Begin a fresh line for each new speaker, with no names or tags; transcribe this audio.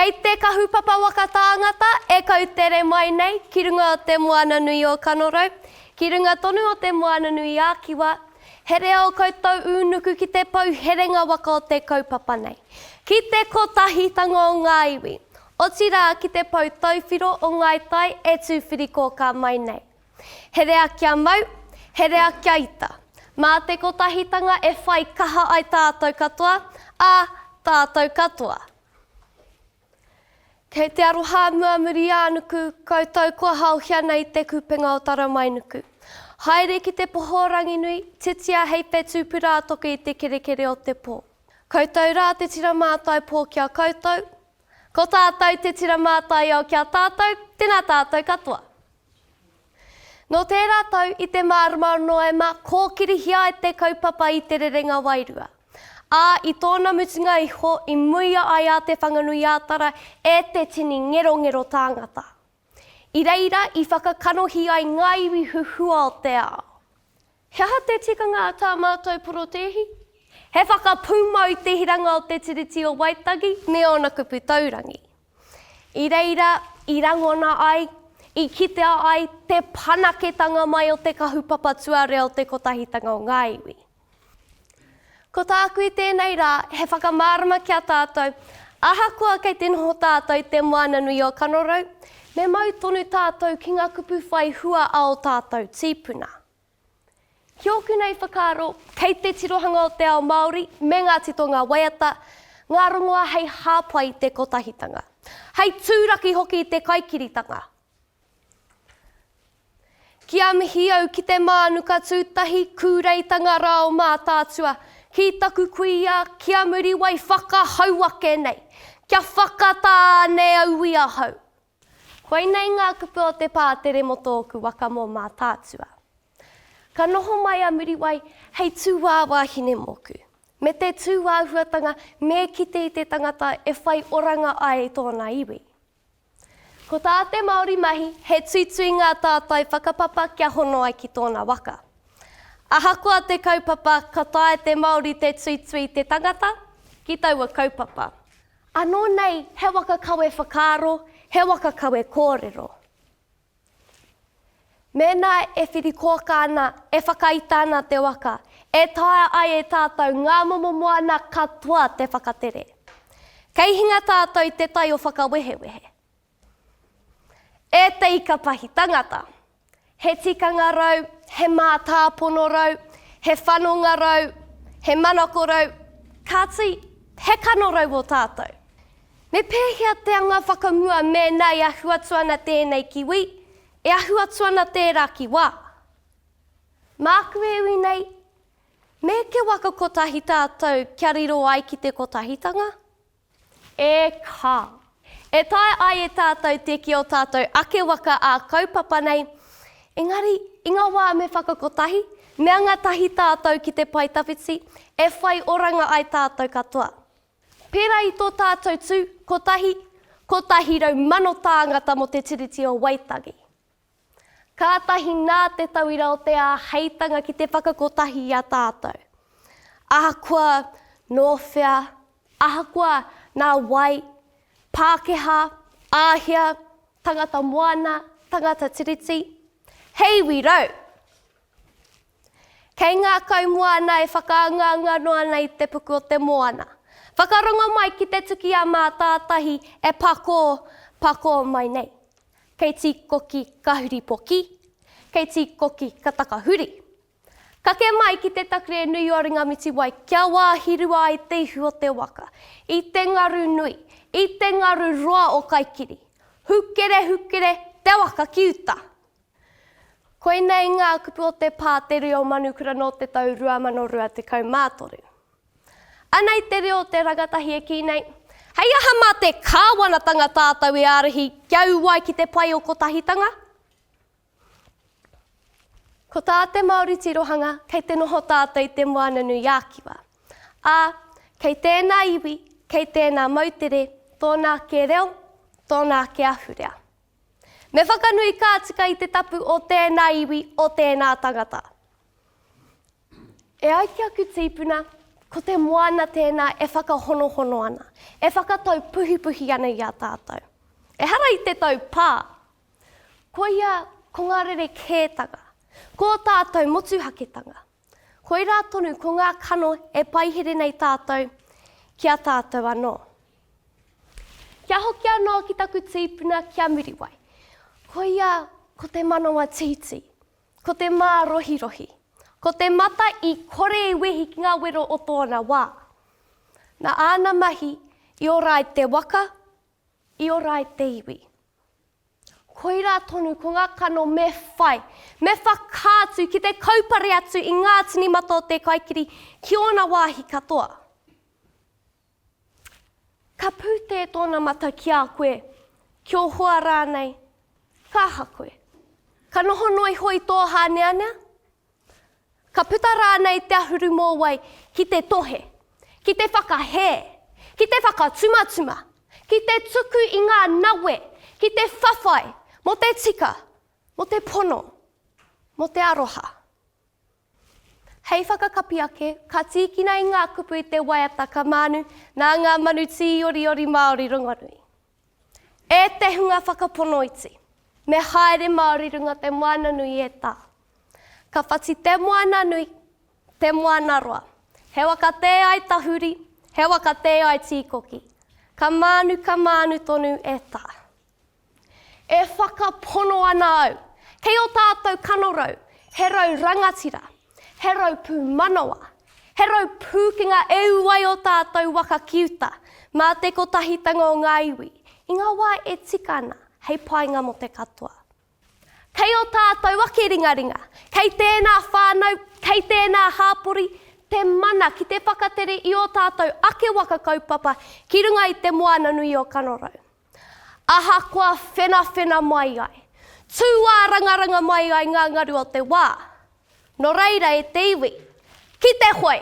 Kei te kahupapa waka Tangata, e kautere mai nei, ki runga o te moana nui o Kanorau, ki runga tonu o te moana nui Ākiwa, here o koutou unuku ki te pau herenga waka o te kaupapa nei. Ki te kotahitanga o ngā iwi, o tira ki te pau tauwhiro o ngai tai e tūwhiri kōka mai nei. Here a kia mau, here a kia ita. Mā te kotahitanga e whai kaha ai tātou katoa, a tātou katoa. Kei te aroha muamuri ānuku, koutou kua hauhia nei te kupenga o Taramainuku. Haere ki te pohorangi nui, titia hei pe tūpura atoku i te kerekere o te pō. Koutou rā te tira mātai pō kia koutou, ko tātou te tira mātai au kia tātou, tēnā tātou katoa. No tērā tau i te mārama noema, kōkirihia e te kaupapa i te rerenga wairua. Ā, i tōna mutunga iho, i muia ai a te whanganui ātara e te tini ngero tāngata. I reira, i whakakanohi ai ngā iwi huhua o te ao. He aha te tikanga tā mātou porotehi? He whakapūmau te hiranga o Te Tiriti o Waitangi, me ona kupu taurangi. I reira, i rangona ai, i kitea ai te panaketanga mai o te kahupapa tuare o te kotahitanga o ngā iwi. Ko tāku i tēnei rā, he whakamārama kia tātou, ahakoa kei te noho tātou te moana nui o Kanorau, me mau tonu tātou ki ngā kupu whai hua ao tātou tipuna. Ki oku nei whakaro, kei te tirohanga o te ao Māori, me ngā tito ngā waiata, ngā rongoa hei hāpai te kotahitanga. Hei tūraki hoki i te kaikiritanga. Kia mihi au ki te mānuka tūtahi, kūreitanga rao mā tātua, ki taku kuia, kia muri wai whakahauake nei, kia whakatāne au ia hau. Koe nei ngā kupu o te pātere mo tōku waka mō mā tātua. Ka noho mai a muri wai, hei tūwāwā hine moku. Me te tūwāhuatanga, me kite i te tangata e whai oranga ai tōna iwi. Ko tā te Māori mahi, he tuitui ngā tātai whakapapa kia hono ai ki tōna waka. Ahakoa te kaupapa, ka tae te Māori te tuitui te tangata, ki taua kaupapa. Anō nei, he waka kawe whakaaro, he waka kawe korero. Mēnā e whirikoka ana, e whakaita ana te waka, e tae ai e tātou ngā momo moana katoa te whakatere. Kei hinga tātou te tai o whakawehewehe. E te ikapahi tangata. He tikanga rau, he mātāpono rau, he whanonga rau, he manako rau, kāti, he kano rau o tātou. Me pēhea te anga whakamua mēnei ahuatuana tēnei kiwi, e ahuatuana tērā ki wā. Māku e ui nei, me ke waka kotahi tātou kia riro ai ki te kotahitanga? E kā. E tae ai e tātou te ki o tātou ake waka a kaupapa nei, engari, i ngā wā me whakakotahi, me anga tahi tātou ki te paitawhiti, e whai oranga ai tātou katoa. Pērā i tō tātou tū, kotahi rau mano tāngata mo Te Tiriti o Waitangi. Kātahi nā te tauira o te āheitanga ki te whakakotahi a tātou. Ahakoa nōwhea, ahakoa nā wai, Pākehā, āhia, tangata moana, tangata tiriti, hei wirau. Kei ngā kaumoana e whakaanganga noa nei te puku o te moana. Whakaronga mai ki te tuki a mā tātahi e pako mai nei. Kei tikoki kahuri poki, kei tikoki katakahuri. Kake mai ki te takere nui o ringamiti wai, kia wāhirua ai te ihu o te waka, i te ngaru nui, i te ngaru roa o kaikiri. Hukere, te waka ki uta. Koe nei ngā kupu o te pātere o Manukura no te tau 2024. Anei te reo te rangatahi e ki nei. Hei aha mā te kāwanatanga tātou e ārahi, kiau wai ki te pai o kotahitanga? Ko tā te Māori tirohanga, kei te noho tātou i te moana nui Ākiwa. Ā, kei tēnā iwi, kei tēnā mautere, tōnā ke reo, tōnā ke ahurea. Me whakanui kātika i te tapu o tēnā iwi, o tēnā tangata. E ai ki aku tipuna, ko te moana tēnā e whakahonohono ana, e whakatau puhi ana i a tātou. E hara i te tau pā, ko ia ko ngā rere kētanga, ko tātou motuhaketanga. Ko i rā tonu, ko ngā kano e paihere nei tātou, kia tātou anō. Kia hoki anō ki taku tipuna, kia muriwai. Ko ia, ko te manawa titi, ko te mā rohi, ko te mata i kore i wehi ki ngā wero o tōna wā. Nā āna mahi, i ora i te waka, i ora i te iwi. Ko i rā tonu, ko ngā kano me whai, me whakātu ki te kaupare atu i ngā tini mata o te kaikiri ki ona wāhi katoa. Ka pūte tōna mata ki a koe, ki o hoa rānei, ka ha koe. Ka noho noi hoi tō hāneanea. Ka puta rānei te ahuru mō wai ki te tohe, ki te whakahē, ki te whakatumatuma, ki te tuku i ngā nawe, ki te whawhai, mo te tika, mo te pono, mo te aroha. Hei whakakapi ake, ka tīkina i ngā kupu i te Waiataka manu, nā ngā manu ori Māori rongonui. E te hunga whakaponoiti, me haere Māori runga te moana nui e tā. Ka whati te moana nui, te moana roa. He waka te ai tahuri, he waka te ai tīkoki. Ka mānu tonu e tā. E whakapono ana au. Kei o tātou kanorau, he rau rangatira, he rau pū manawa, he rau pūkinga e uai o tātou waka kiuta, mā te kotahitanga o ngā iwi, i ngā wā e tika ana, hei painga mo te katoa. Kei o tātou wake ringaringa, kei tēnā whānau, kei tēnā hāpori, te mana ki te whakatere i o tātou ake waka kaupapa ki runga i te moana nui o kanorau. Aha kua whena mai ai. Tūā rangaranga mai ai ngā ngaru o te wā. No reira e te iwi. Ki te hoi.